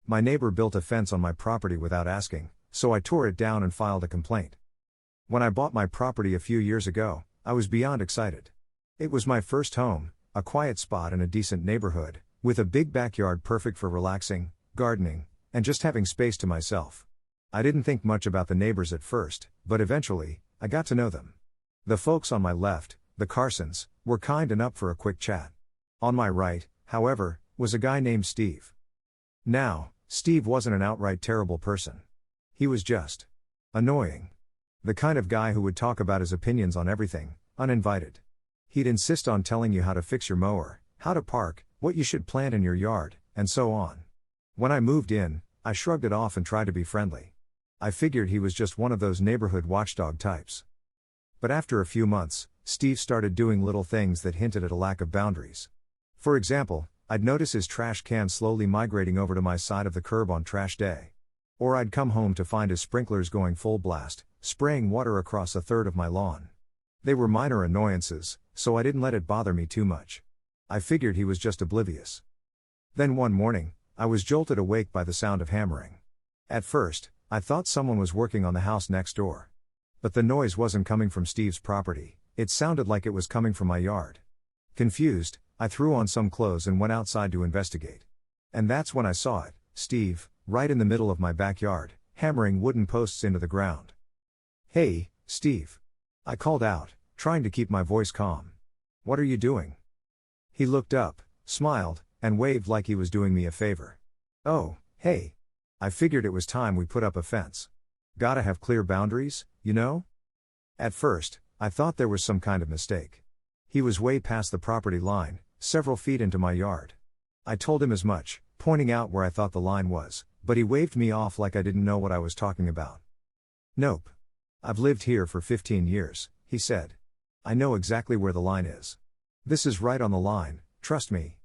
My neighbor built a fence on my property without asking, so I tore it down and filed a complaint. When I bought my property a few years ago, I was beyond excited. It was my first home, a quiet spot in a decent neighborhood, with a big backyard perfect for relaxing, gardening, and just having space to myself. I didn't think much about the neighbors at first, but eventually, I got to know them. The folks on my left, the Carsons, were kind and up for a quick chat. On my right, however, was a guy named Steve. Now, Steve wasn't an outright terrible person. He was just annoying. The kind of guy who would talk about his opinions on everything, uninvited. He'd insist on telling you how to fix your mower, how to park, what you should plant in your yard, and so on. When I moved in, I shrugged it off and tried to be friendly. I figured he was just one of those neighborhood watchdog types. But after a few months, Steve started doing little things that hinted at a lack of boundaries. For example, I'd notice his trash can slowly migrating over to my side of the curb on trash day. Or I'd come home to find his sprinklers going full blast, spraying water across a third of my lawn. They were minor annoyances, so I didn't let it bother me too much. I figured he was just oblivious. Then one morning, I was jolted awake by the sound of hammering. At first, I thought someone was working on the house next door. But the noise wasn't coming from Steve's property, it sounded like it was coming from my yard. Confused, I threw on some clothes and went outside to investigate. And that's when I saw it, Steve, right in the middle of my backyard, hammering wooden posts into the ground. "Hey, Steve," I called out, trying to keep my voice calm. "What are you doing?" He looked up, smiled, and waved like he was doing me a favor. "Oh, hey. I figured it was time we put up a fence. Gotta have clear boundaries, you know?" At first, I thought there was some kind of mistake. He was way past the property line, several feet into my yard. I told him as much, pointing out where I thought the line was, but he waved me off like I didn't know what I was talking about. "Nope. I've lived here for 15 years, he said. "I know exactly where the line is. This is right on the line, trust me."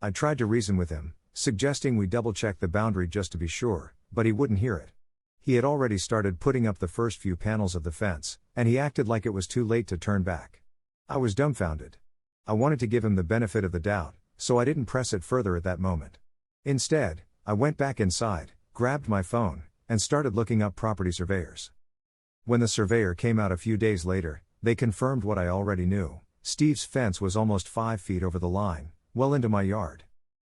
I tried to reason with him, suggesting we double-check the boundary just to be sure, but he wouldn't hear it. He had already started putting up the first few panels of the fence, and he acted like it was too late to turn back. I was dumbfounded. I wanted to give him the benefit of the doubt, so I didn't press it further at that moment. Instead, I went back inside, grabbed my phone, and started looking up property surveyors. When the surveyor came out a few days later, they confirmed what I already knew. Steve's fence was almost 5 feet over the line, well into my yard.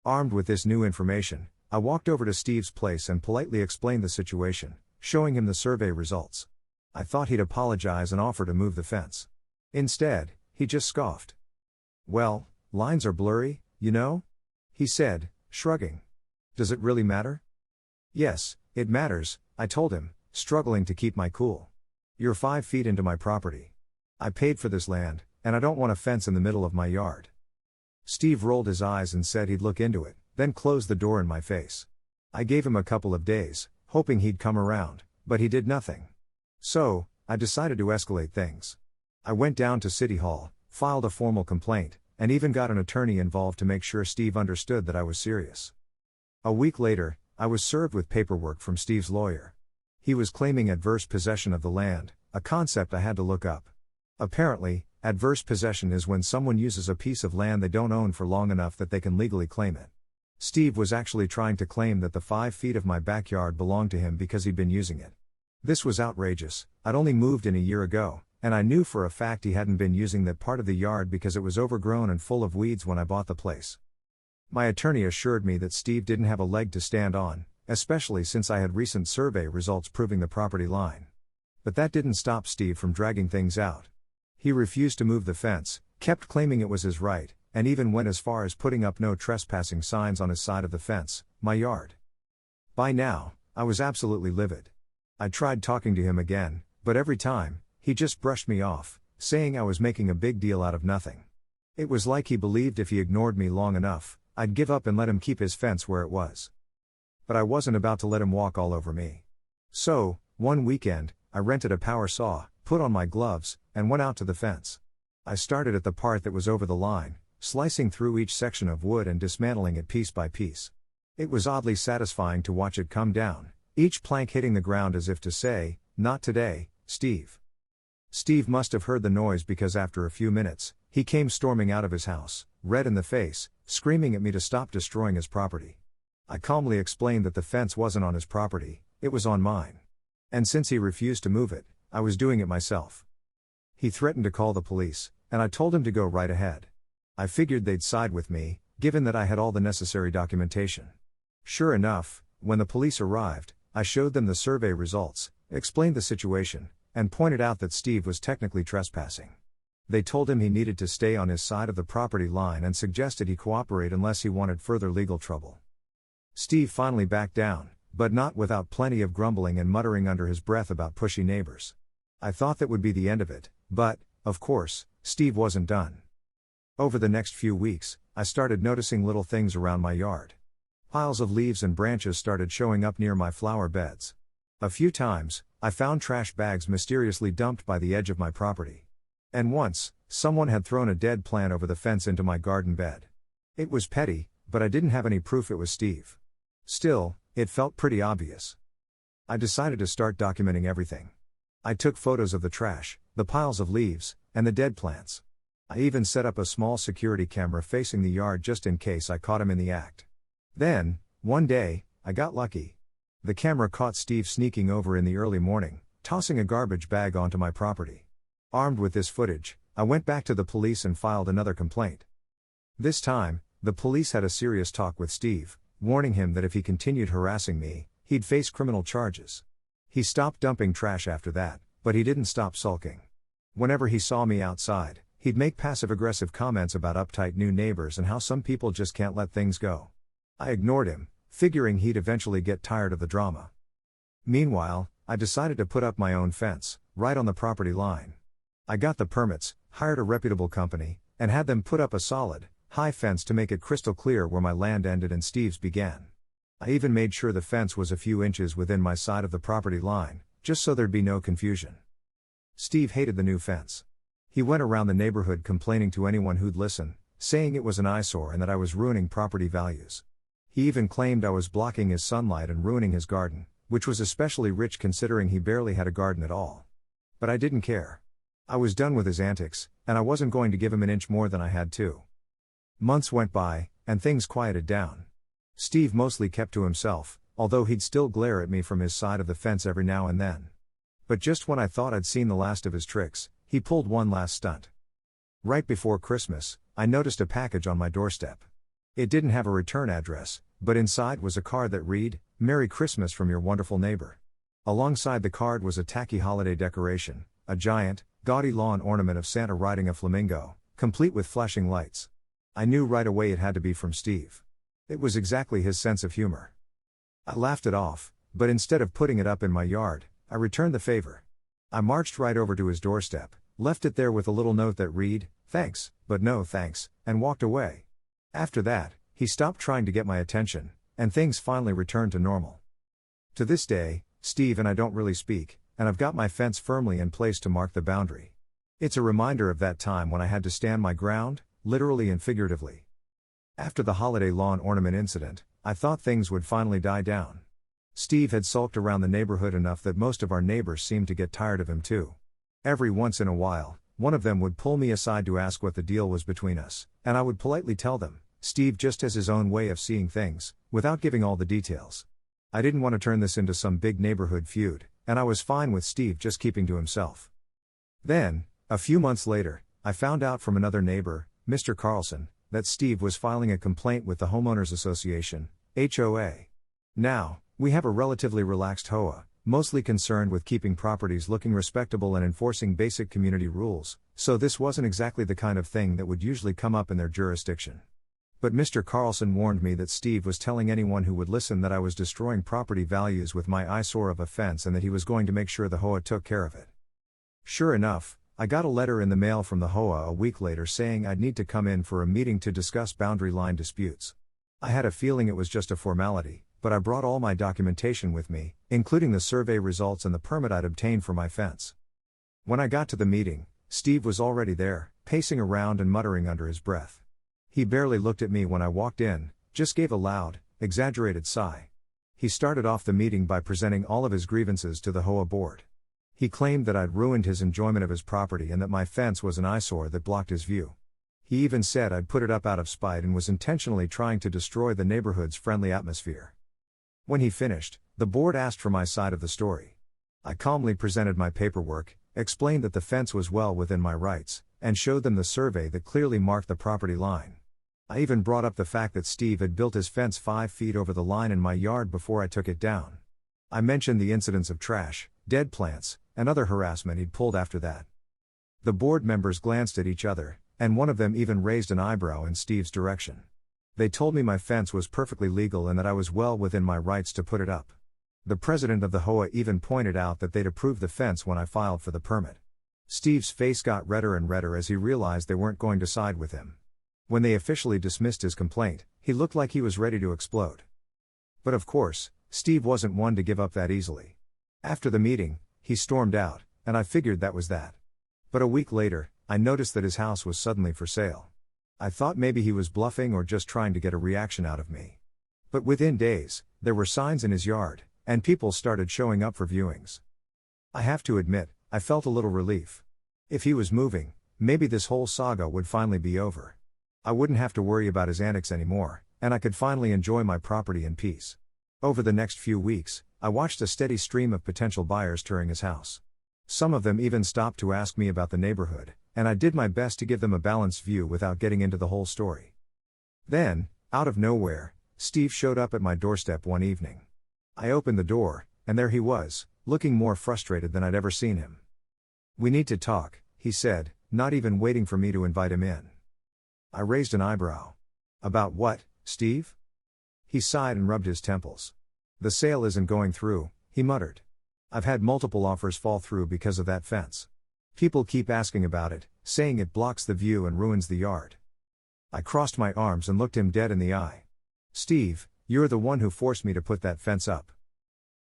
Armed with this new information, I walked over to Steve's place and politely explained the situation, showing him the survey results. I thought he'd apologize and offer to move the fence. Instead, he just scoffed. "Well, lines are blurry, you know?" he said, shrugging. "Does it really matter?" "Yes, it matters," I told him, struggling to keep my cool. "You're 5 feet into my property. I paid for this land, and I don't want a fence in the middle of my yard." Steve rolled his eyes and said he'd look into it, then closed the door in my face. I gave him a couple of days, hoping he'd come around, but he did nothing. So, I decided to escalate things. I went down to City Hall, filed a formal complaint, and even got an attorney involved to make sure Steve understood that I was serious. A week later, I was served with paperwork from Steve's lawyer. He was claiming adverse possession of the land, a concept I had to look up. Apparently, adverse possession is when someone uses a piece of land they don't own for long enough that they can legally claim it. Steve was actually trying to claim that the 5 feet of my backyard belonged to him because he'd been using it. This was outrageous. I'd only moved in a year ago, and I knew for a fact he hadn't been using that part of the yard because it was overgrown and full of weeds when I bought the place. My attorney assured me that Steve didn't have a leg to stand on, especially since I had recent survey results proving the property line. But that didn't stop Steve from dragging things out. He refused to move the fence, kept claiming it was his right, and even went as far as putting up no trespassing signs on his side of the fence, my yard. By now, I was absolutely livid. I tried talking to him again, but every time, he just brushed me off, saying I was making a big deal out of nothing. It was like he believed if he ignored me long enough, I'd give up and let him keep his fence where it was. But I wasn't about to let him walk all over me. So, one weekend, I rented a power saw, put on my gloves, and went out to the fence. I started at the part that was over the line, slicing through each section of wood and dismantling it piece by piece. It was oddly satisfying to watch it come down, each plank hitting the ground as if to say, "Not today, Steve." Steve must have heard the noise because after a few minutes, he came storming out of his house, red in the face, screaming at me to stop destroying his property. I calmly explained that the fence wasn't on his property, it was on mine. And since he refused to move it, I was doing it myself. He threatened to call the police, and I told him to go right ahead. I figured they'd side with me, given that I had all the necessary documentation. Sure enough, when the police arrived, I showed them the survey results, explained the situation, and pointed out that Steve was technically trespassing. They told him he needed to stay on his side of the property line and suggested he cooperate unless he wanted further legal trouble. Steve finally backed down, but not without plenty of grumbling and muttering under his breath about pushy neighbors. I thought that would be the end of it, but, of course, Steve wasn't done. Over the next few weeks, I started noticing little things around my yard. Piles of leaves and branches started showing up near my flower beds. A few times, I found trash bags mysteriously dumped by the edge of my property. And once, someone had thrown a dead plant over the fence into my garden bed. It was petty, but I didn't have any proof it was Steve. Still, it felt pretty obvious. I decided to start documenting everything. I took photos of the trash, the piles of leaves, and the dead plants. I even set up a small security camera facing the yard just in case I caught him in the act. Then, one day, I got lucky. The camera caught Steve sneaking over in the early morning, tossing a garbage bag onto my property. Armed with this footage, I went back to the police and filed another complaint. This time, the police had a serious talk with Steve, warning him that if he continued harassing me, he'd face criminal charges. He stopped dumping trash after that, but he didn't stop sulking. Whenever he saw me outside, he'd make passive-aggressive comments about uptight new neighbors and how some people just can't let things go. I ignored him, figuring he'd eventually get tired of the drama. Meanwhile, I decided to put up my own fence, right on the property line. I got the permits, hired a reputable company, and had them put up a solid, high fence to make it crystal clear where my land ended and Steve's began. I even made sure the fence was a few inches within my side of the property line, just so there'd be no confusion. Steve hated the new fence. He went around the neighborhood complaining to anyone who'd listen, saying it was an eyesore and that I was ruining property values. He even claimed I was blocking his sunlight and ruining his garden, which was especially rich considering he barely had a garden at all. But I didn't care. I was done with his antics, and I wasn't going to give him an inch more than I had to. Months went by, and things quieted down. Steve mostly kept to himself, although he'd still glare at me from his side of the fence every now and then. But just when I thought I'd seen the last of his tricks, he pulled one last stunt. Right before Christmas, I noticed a package on my doorstep. It didn't have a return address, but inside was a card that read, "Merry Christmas from your wonderful neighbor." Alongside the card was a tacky holiday decoration, a giant, gaudy lawn ornament of Santa riding a flamingo, complete with flashing lights. I knew right away it had to be from Steve. It was exactly his sense of humor. I laughed it off, but instead of putting it up in my yard, I returned the favor. I marched right over to his doorstep, left it there with a little note that read, "Thanks, but no thanks," and walked away. After that, he stopped trying to get my attention, and things finally returned to normal. To this day, Steve and I don't really speak, and I've got my fence firmly in place to mark the boundary. It's a reminder of that time when I had to stand my ground, literally and figuratively. After the holiday lawn ornament incident, I thought things would finally die down. Steve had sulked around the neighborhood enough that most of our neighbors seemed to get tired of him too. Every once in a while, one of them would pull me aside to ask what the deal was between us, and I would politely tell them, Steve just has his own way of seeing things, without giving all the details. I didn't want to turn this into some big neighborhood feud, and I was fine with Steve just keeping to himself. Then, a few months later, I found out from another neighbor, Mr. Carlson, that Steve was filing a complaint with the Homeowners Association, HOA. Now, we have a relatively relaxed HOA, mostly concerned with keeping properties looking respectable and enforcing basic community rules, so this wasn't exactly the kind of thing that would usually come up in their jurisdiction. But Mr. Carlson warned me that Steve was telling anyone who would listen that I was destroying property values with my eyesore of a fence and that he was going to make sure the HOA took care of it. Sure enough, I got a letter in the mail from the HOA a week later saying I'd need to come in for a meeting to discuss boundary line disputes. I had a feeling it was just a formality, but I brought all my documentation with me, including the survey results and the permit I'd obtained for my fence. When I got to the meeting, Steve was already there, pacing around and muttering under his breath. He barely looked at me when I walked in, just gave a loud, exaggerated sigh. He started off the meeting by presenting all of his grievances to the HOA board. He claimed that I'd ruined his enjoyment of his property and that my fence was an eyesore that blocked his view. He even said I'd put it up out of spite and was intentionally trying to destroy the neighborhood's friendly atmosphere. When he finished, the board asked for my side of the story. I calmly presented my paperwork, explained that the fence was well within my rights, and showed them the survey that clearly marked the property line. I even brought up the fact that Steve had built his fence 5 feet over the line in my yard before I took it down. I mentioned the incidents of trash, dead plants, and other harassment he'd pulled after that. The board members glanced at each other, and one of them even raised an eyebrow in Steve's direction. They told me my fence was perfectly legal and that I was well within my rights to put it up. The president of the HOA even pointed out that they'd approved the fence when I filed for the permit. Steve's face got redder and redder as he realized they weren't going to side with him. When they officially dismissed his complaint, he looked like he was ready to explode. But of course, Steve wasn't one to give up that easily. After the meeting, he stormed out, and I figured that was that. But a week later, I noticed that his house was suddenly for sale. I thought maybe he was bluffing or just trying to get a reaction out of me. But within days, there were signs in his yard, and people started showing up for viewings. I have to admit, I felt a little relief. If he was moving, maybe this whole saga would finally be over. I wouldn't have to worry about his antics anymore, and I could finally enjoy my property in peace. Over the next few weeks, I watched a steady stream of potential buyers touring his house. Some of them even stopped to ask me about the neighborhood, and I did my best to give them a balanced view without getting into the whole story. Then, out of nowhere, Steve showed up at my doorstep one evening. I opened the door, and there he was, looking more frustrated than I'd ever seen him. "We need to talk," he said, not even waiting for me to invite him in. I raised an eyebrow. "About what, Steve?" He sighed and rubbed his temples. "The sale isn't going through," he muttered. "I've had multiple offers fall through because of that fence. People keep asking about it, saying it blocks the view and ruins the yard." I crossed my arms and looked him dead in the eye. "Steve, you're the one who forced me to put that fence up."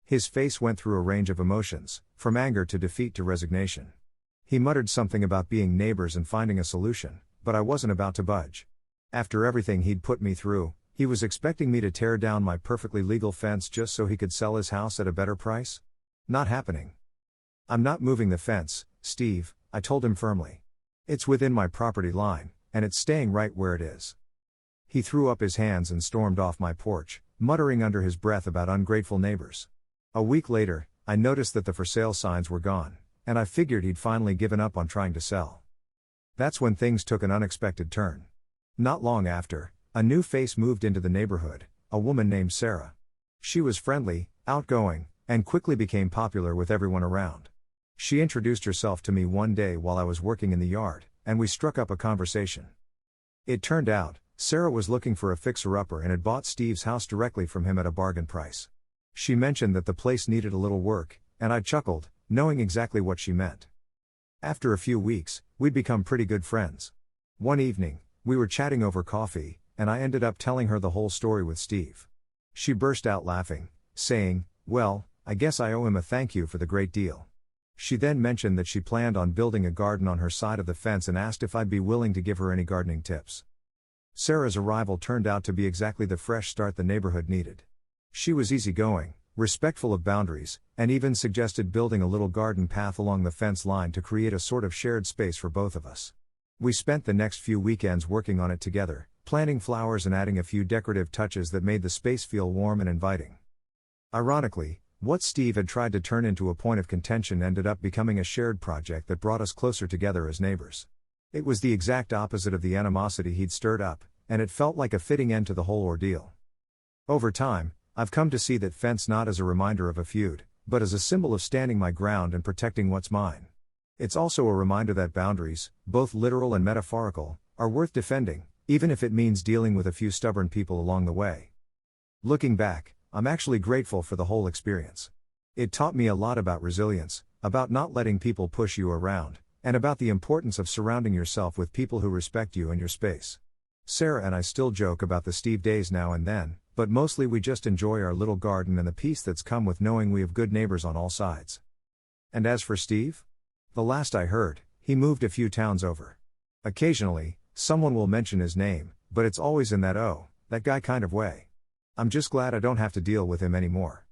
His face went through a range of emotions, from anger to defeat to resignation. He muttered something about being neighbors and finding a solution, but I wasn't about to budge. After everything he'd put me through, he was expecting me to tear down my perfectly legal fence just so he could sell his house at a better price? Not happening. "I'm not moving the fence, Steve," I told him firmly. "It's within my property line, and it's staying right where it is." He threw up his hands and stormed off my porch, muttering under his breath about ungrateful neighbors. A week later, I noticed that the for sale signs were gone, and I figured he'd finally given up on trying to sell. That's when things took an unexpected turn. Not long after, a new face moved into the neighborhood, a woman named Sarah. She was friendly, outgoing, and quickly became popular with everyone around. She introduced herself to me one day while I was working in the yard, and we struck up a conversation. It turned out, Sarah was looking for a fixer-upper and had bought Steve's house directly from him at a bargain price. She mentioned that the place needed a little work, and I chuckled, knowing exactly what she meant. After a few weeks, we'd become pretty good friends. One evening, we were chatting over coffee, and I ended up telling her the whole story with Steve. She burst out laughing, saying, "Well, I guess I owe him a thank you for the great deal." She then mentioned that she planned on building a garden on her side of the fence and asked if I'd be willing to give her any gardening tips. Sarah's arrival turned out to be exactly the fresh start the neighborhood needed. She was easygoing, respectful of boundaries, and even suggested building a little garden path along the fence line to create a sort of shared space for both of us. We spent the next few weekends working on it together, planting flowers and adding a few decorative touches that made the space feel warm and inviting. Ironically, what Steve had tried to turn into a point of contention ended up becoming a shared project that brought us closer together as neighbors. It was the exact opposite of the animosity he'd stirred up, and it felt like a fitting end to the whole ordeal. Over time, I've come to see that fence not as a reminder of a feud, but as a symbol of standing my ground and protecting what's mine. It's also a reminder that boundaries, both literal and metaphorical, are worth defending, even if it means dealing with a few stubborn people along the way. Looking back, I'm actually grateful for the whole experience. It taught me a lot about resilience, about not letting people push you around, and about the importance of surrounding yourself with people who respect you and your space. Sarah and I still joke about the Steve days now and then, but mostly we just enjoy our little garden and the peace that's come with knowing we have good neighbors on all sides. And as for Steve? The last I heard, he moved a few towns over. Occasionally, someone will mention his name, but it's always in that "oh, that guy" kind of way. I'm just glad I don't have to deal with him anymore.